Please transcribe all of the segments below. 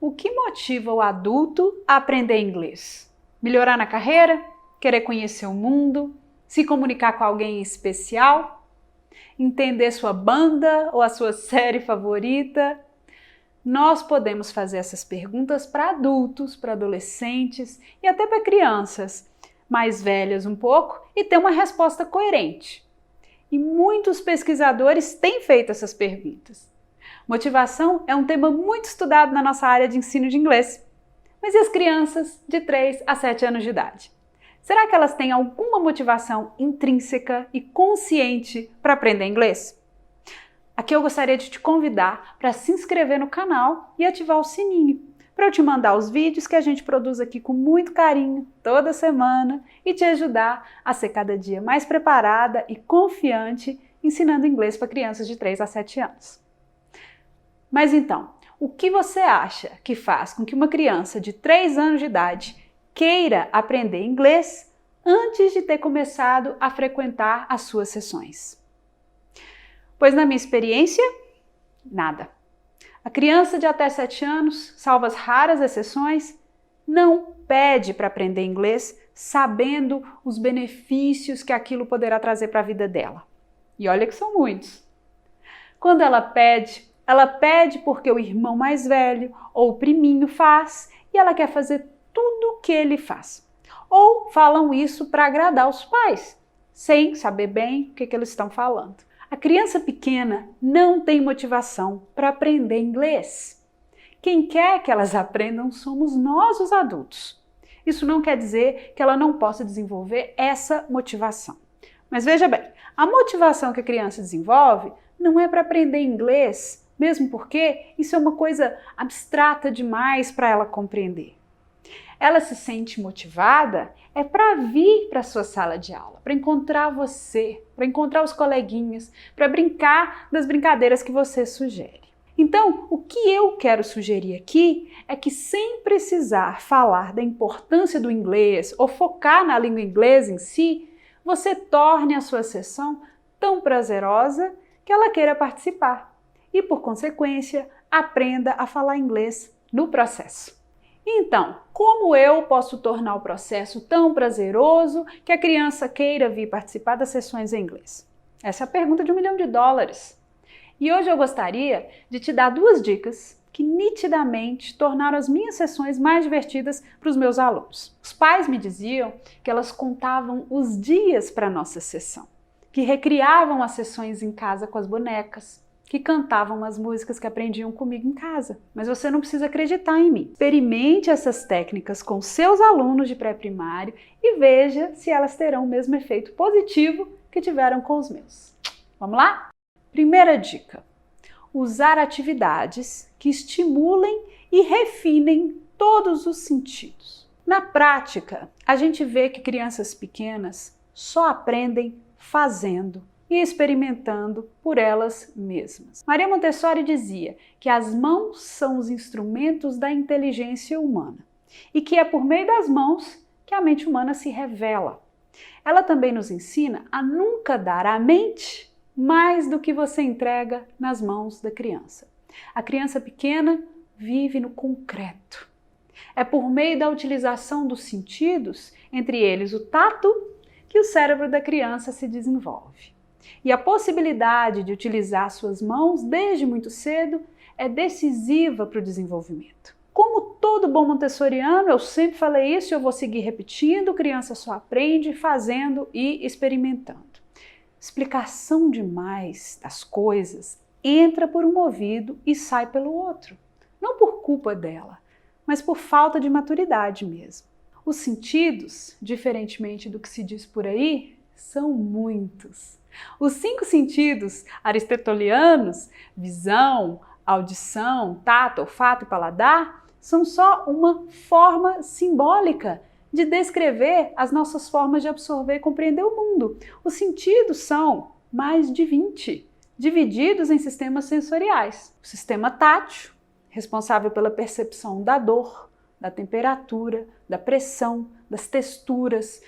O que motiva o adulto a aprender inglês? Melhorar na carreira? Querer conhecer o mundo? Se comunicar com alguém especial? Entender sua banda ou a sua série favorita? Nós podemos fazer essas perguntas para adultos, para adolescentes e até para crianças mais velhas um pouco e ter uma resposta coerente. E muitos pesquisadores têm feito essas perguntas. Motivação é um tema muito estudado na nossa área de ensino de inglês. Mas e as crianças de 3 a 7 anos de idade? Será que elas têm alguma motivação intrínseca e consciente para aprender inglês? Aqui eu gostaria de te convidar para se inscrever no canal e ativar o sininho, para eu te mandar os vídeos que a gente produz aqui com muito carinho toda semana e te ajudar a ser cada dia mais preparada e confiante ensinando inglês para crianças de 3 a 7 anos. Mas então, o que você acha que faz com que uma criança de 3 anos de idade queira aprender inglês antes de ter começado a frequentar as suas sessões? Pois na minha experiência, nada. A criança de até 7 anos, salvo as raras exceções, não pede para aprender inglês sabendo os benefícios que aquilo poderá trazer para a vida dela. E olha que são muitos. Quando ela pede porque o irmão mais velho ou o priminho faz e ela quer fazer tudo o que ele faz. Ou falam isso para agradar os pais, sem saber bem o que eles estão falando. A criança pequena não tem motivação para aprender inglês. Quem quer que elas aprendam somos nós, os adultos. Isso não quer dizer que ela não possa desenvolver essa motivação. Mas veja bem, a motivação que a criança desenvolve não é para aprender inglês, mesmo porque isso é uma coisa abstrata demais para ela compreender. Ela se sente motivada para vir para a sua sala de aula, para encontrar você, para encontrar os coleguinhas, para brincar das brincadeiras que você sugere. Então, o que eu quero sugerir aqui é que, sem precisar falar da importância do inglês ou focar na língua inglesa em si, você torne a sua sessão tão prazerosa que ela queira participar e, por consequência, aprenda a falar inglês no processo. Então, como eu posso tornar o processo tão prazeroso que a criança queira vir participar das sessões em inglês? Essa é a pergunta de $1 milhão. E hoje eu gostaria de te dar 2 dicas que nitidamente tornaram as minhas sessões mais divertidas para os meus alunos. Os pais me diziam que elas contavam os dias para a nossa sessão, que recriavam as sessões em casa com as bonecas, que cantavam as músicas que aprendiam comigo em casa. Mas você não precisa acreditar em mim. Experimente essas técnicas com seus alunos de pré-primário e veja se elas terão o mesmo efeito positivo que tiveram com os meus. Vamos lá? Primeira dica: usar atividades que estimulem e refinem todos os sentidos. Na prática, a gente vê que crianças pequenas só aprendem fazendo e experimentando por elas mesmas. Maria Montessori dizia que as mãos são os instrumentos da inteligência humana e que é por meio das mãos que a mente humana se revela. Ela também nos ensina a nunca dar à mente mais do que você entrega nas mãos da criança. A criança pequena vive no concreto. É por meio da utilização dos sentidos, entre eles o tato, que o cérebro da criança se desenvolve. E a possibilidade de utilizar suas mãos desde muito cedo é decisiva para o desenvolvimento. Como todo bom montessoriano, eu sempre falei isso e eu vou seguir repetindo: criança só aprende fazendo e experimentando. Explicação demais das coisas entra por um ouvido e sai pelo outro. Não por culpa dela, mas por falta de maturidade mesmo. Os sentidos, diferentemente do que se diz por aí, são muitos. Os 5 sentidos aristotelianos, visão, audição, tato, olfato e paladar, são só uma forma simbólica de descrever as nossas formas de absorver e compreender o mundo. Os sentidos são mais de 20, divididos em sistemas sensoriais. O sistema tátil, responsável pela percepção da dor, da temperatura, da pressão, das texturas,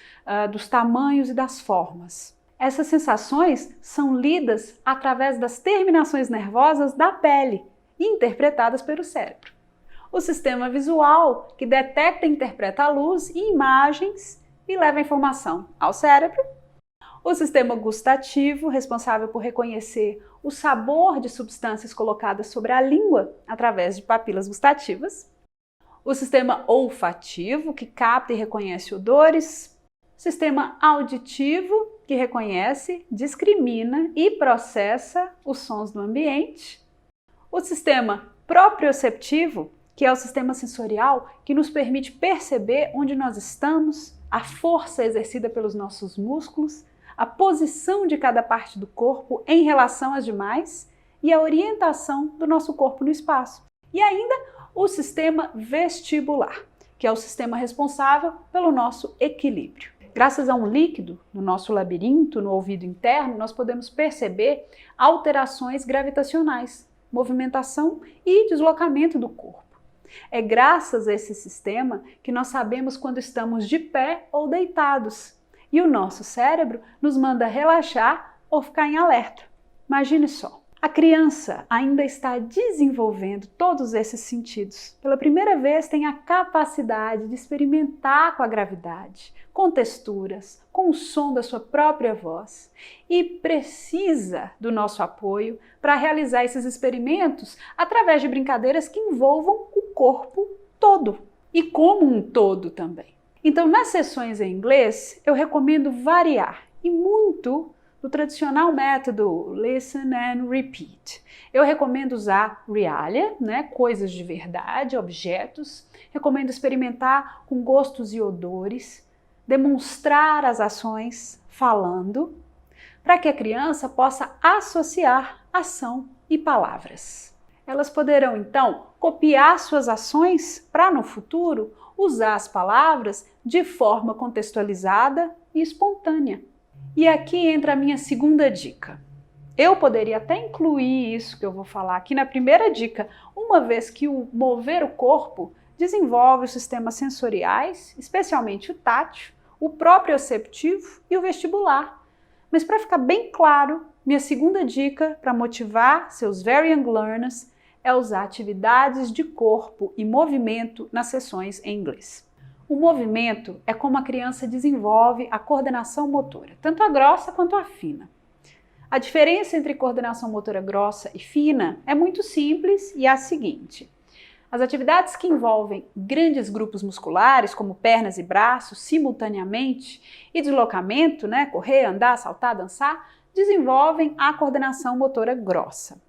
dos tamanhos e das formas. Essas sensações são lidas através das terminações nervosas da pele e interpretadas pelo cérebro. O sistema visual, que detecta e interpreta a luz e imagens e leva a informação ao cérebro. O sistema gustativo, responsável por reconhecer o sabor de substâncias colocadas sobre a língua através de papilas gustativas. O sistema olfativo, que capta e reconhece odores. O sistema auditivo, que reconhece, discrimina e processa os sons do ambiente. O sistema proprioceptivo, que é o sistema sensorial que nos permite perceber onde nós estamos, a força exercida pelos nossos músculos, a posição de cada parte do corpo em relação às demais e a orientação do nosso corpo no espaço. E ainda o sistema vestibular, que é o sistema responsável pelo nosso equilíbrio. Graças a um líquido no nosso labirinto, no ouvido interno, nós podemos perceber alterações gravitacionais, movimentação e deslocamento do corpo. É graças a esse sistema que nós sabemos quando estamos de pé ou deitados. E o nosso cérebro nos manda relaxar ou ficar em alerta. Imagine só, a criança ainda está desenvolvendo todos esses sentidos. Pela primeira vez tem a capacidade de experimentar com a gravidade, com texturas, com o som da sua própria voz e precisa do nosso apoio para realizar esses experimentos através de brincadeiras que envolvam o corpo todo e como um todo também. Então, nas sessões em inglês, eu recomendo variar e muito do tradicional método Listen and Repeat. Eu recomendo usar realia, coisas de verdade, objetos. Recomendo experimentar com gostos e odores, demonstrar as ações falando, para que a criança possa associar ação e palavras. Elas poderão, então, copiar suas ações para, no futuro, usar as palavras de forma contextualizada e espontânea. E aqui entra a minha segunda dica. Eu poderia até incluir isso que eu vou falar aqui na primeira dica, uma vez que o mover o corpo desenvolve os sistemas sensoriais, especialmente o tátil, o proprioceptivo e o vestibular. Mas para ficar bem claro, minha segunda dica para motivar seus very young learners é usar atividades de corpo e movimento nas sessões em inglês. O movimento é como a criança desenvolve a coordenação motora, tanto a grossa quanto a fina. A diferença entre coordenação motora grossa e fina é muito simples e é a seguinte. As atividades que envolvem grandes grupos musculares, como pernas e braços, simultaneamente, e deslocamento, correr, andar, saltar, dançar, desenvolvem a coordenação motora grossa.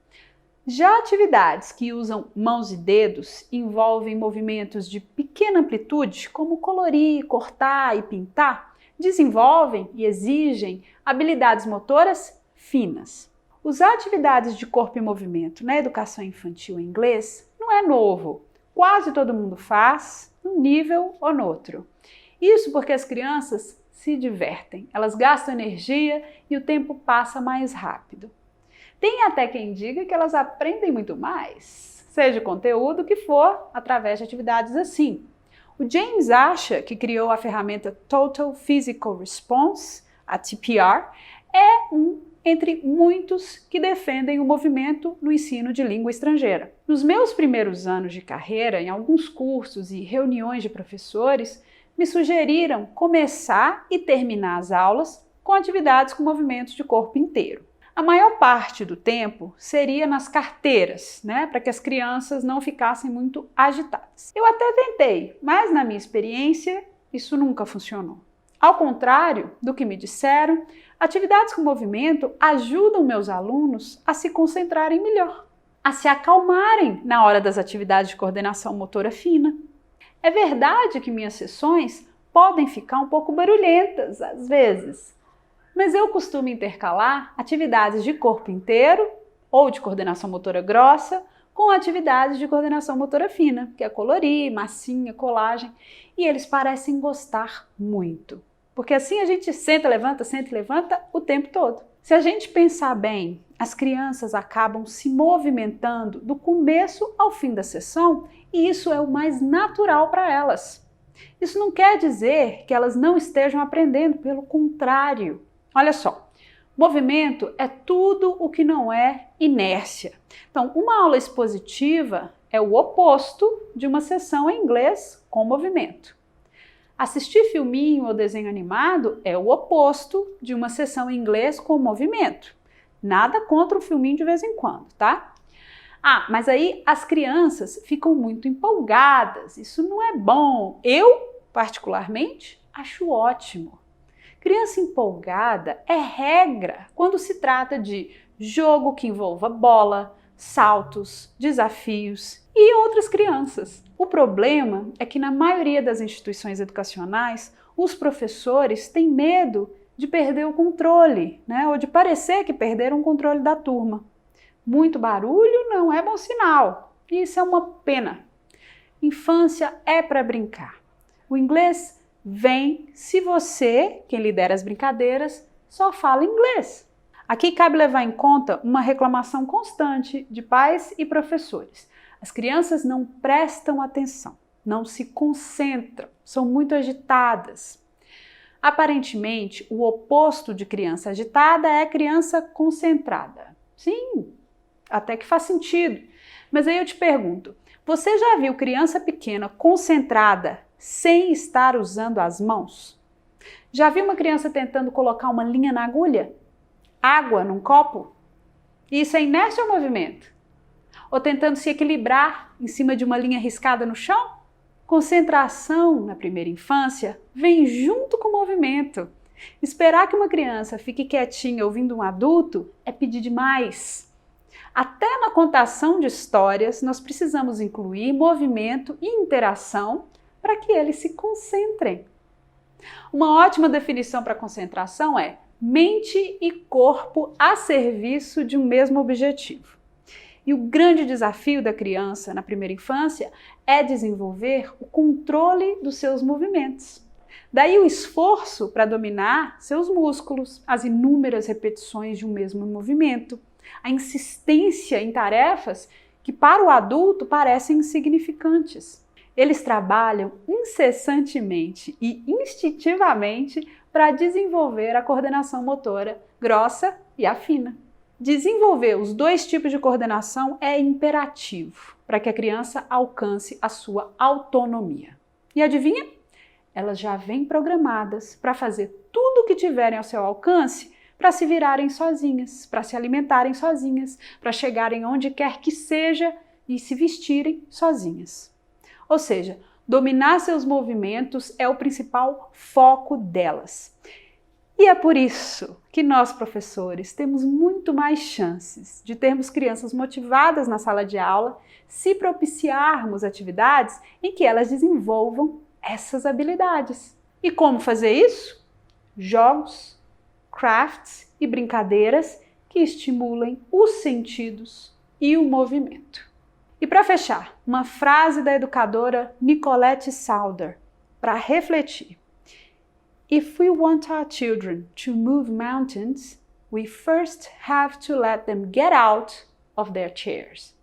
Já atividades que usam mãos e dedos envolvem movimentos de pequena amplitude, como colorir, cortar e pintar, desenvolvem e exigem habilidades motoras finas. Usar atividades de corpo e movimento na educação infantil em inglês não é novo. Quase todo mundo faz, num nível ou no outro. Isso porque as crianças se divertem, elas gastam energia e o tempo passa mais rápido. Tem até quem diga que elas aprendem muito mais, seja o conteúdo que for, através de atividades assim. O James acha que criou a ferramenta Total Physical Response, a TPR, é entre muitos que defendem o movimento no ensino de língua estrangeira. Nos meus primeiros anos de carreira, em alguns cursos e reuniões de professores, me sugeriram começar e terminar as aulas com atividades com movimentos de corpo inteiro. A maior parte do tempo seria nas carteiras, para que as crianças não ficassem muito agitadas. Eu até tentei, mas na minha experiência isso nunca funcionou. Ao contrário do que me disseram, atividades com movimento ajudam meus alunos a se concentrarem melhor, a se acalmarem na hora das atividades de coordenação motora fina. É verdade que minhas sessões podem ficar um pouco barulhentas às vezes, mas eu costumo intercalar atividades de corpo inteiro ou de coordenação motora grossa com atividades de coordenação motora fina, que é colorir, massinha, colagem, e eles parecem gostar muito. Porque assim a gente senta e levanta o tempo todo. Se a gente pensar bem, as crianças acabam se movimentando do começo ao fim da sessão e isso é o mais natural para elas. Isso não quer dizer que elas não estejam aprendendo, pelo contrário. Olha só, movimento é tudo o que não é inércia. Então, uma aula expositiva é o oposto de uma sessão em inglês com movimento. Assistir filminho ou desenho animado é o oposto de uma sessão em inglês com movimento. Nada contra o filminho de vez em quando, tá? Ah, mas aí as crianças ficam muito empolgadas. Isso não é bom. Eu, particularmente, acho ótimo. Criança empolgada é regra quando se trata de jogo que envolva bola, saltos, desafios e outras crianças. O problema é que na maioria das instituições educacionais, os professores têm medo de perder o controle, né? Ou de parecer que perderam o controle da turma. Muito barulho não é bom sinal. E isso é uma pena. Infância é para brincar. O inglês vem se você, quem lidera as brincadeiras, só fala inglês. Aqui cabe levar em conta uma reclamação constante de pais e professores. As crianças não prestam atenção, não se concentram, são muito agitadas. Aparentemente, o oposto de criança agitada é criança concentrada. Sim, até que faz sentido. Mas aí eu te pergunto, você já viu criança pequena concentrada sem estar usando as mãos? Já viu uma criança tentando colocar uma linha na agulha? Água num copo? Isso é inércia ou movimento? Ou tentando se equilibrar em cima de uma linha riscada no chão? Concentração na primeira infância vem junto com o movimento. Esperar que uma criança fique quietinha ouvindo um adulto é pedir demais. Até na contação de histórias, nós precisamos incluir movimento e interação para que eles se concentrem. Uma ótima definição para concentração é mente e corpo a serviço de um mesmo objetivo. E o grande desafio da criança na primeira infância é desenvolver o controle dos seus movimentos. Daí o esforço para dominar seus músculos, as inúmeras repetições de um mesmo movimento, a insistência em tarefas que para o adulto parecem insignificantes. Eles trabalham incessantemente e instintivamente para desenvolver a coordenação motora grossa e a fina. Desenvolver os dois tipos de coordenação é imperativo para que a criança alcance a sua autonomia. E adivinha? Elas já vêm programadas para fazer tudo o que tiverem ao seu alcance para se virarem sozinhas, para se alimentarem sozinhas, para chegarem onde quer que seja e se vestirem sozinhas. Ou seja, dominar seus movimentos é o principal foco delas. E é por isso que nós, professores, temos muito mais chances de termos crianças motivadas na sala de aula se propiciarmos atividades em que elas desenvolvam essas habilidades. E como fazer isso? Jogos, crafts e brincadeiras que estimulem os sentidos e o movimento. E para fechar, uma frase da educadora Nicolette Sauder para refletir. If we want our children to move mountains, we first have to let them get out of their chairs.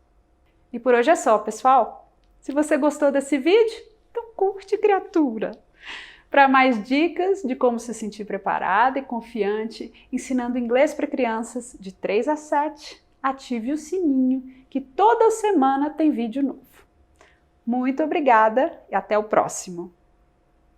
E por hoje é só, pessoal. Se você gostou desse vídeo, então curte, criatura. Para mais dicas de como se sentir preparada e confiante ensinando inglês para crianças de 3 a 7, ative o sininho que toda semana tem vídeo novo. Muito obrigada e até o próximo.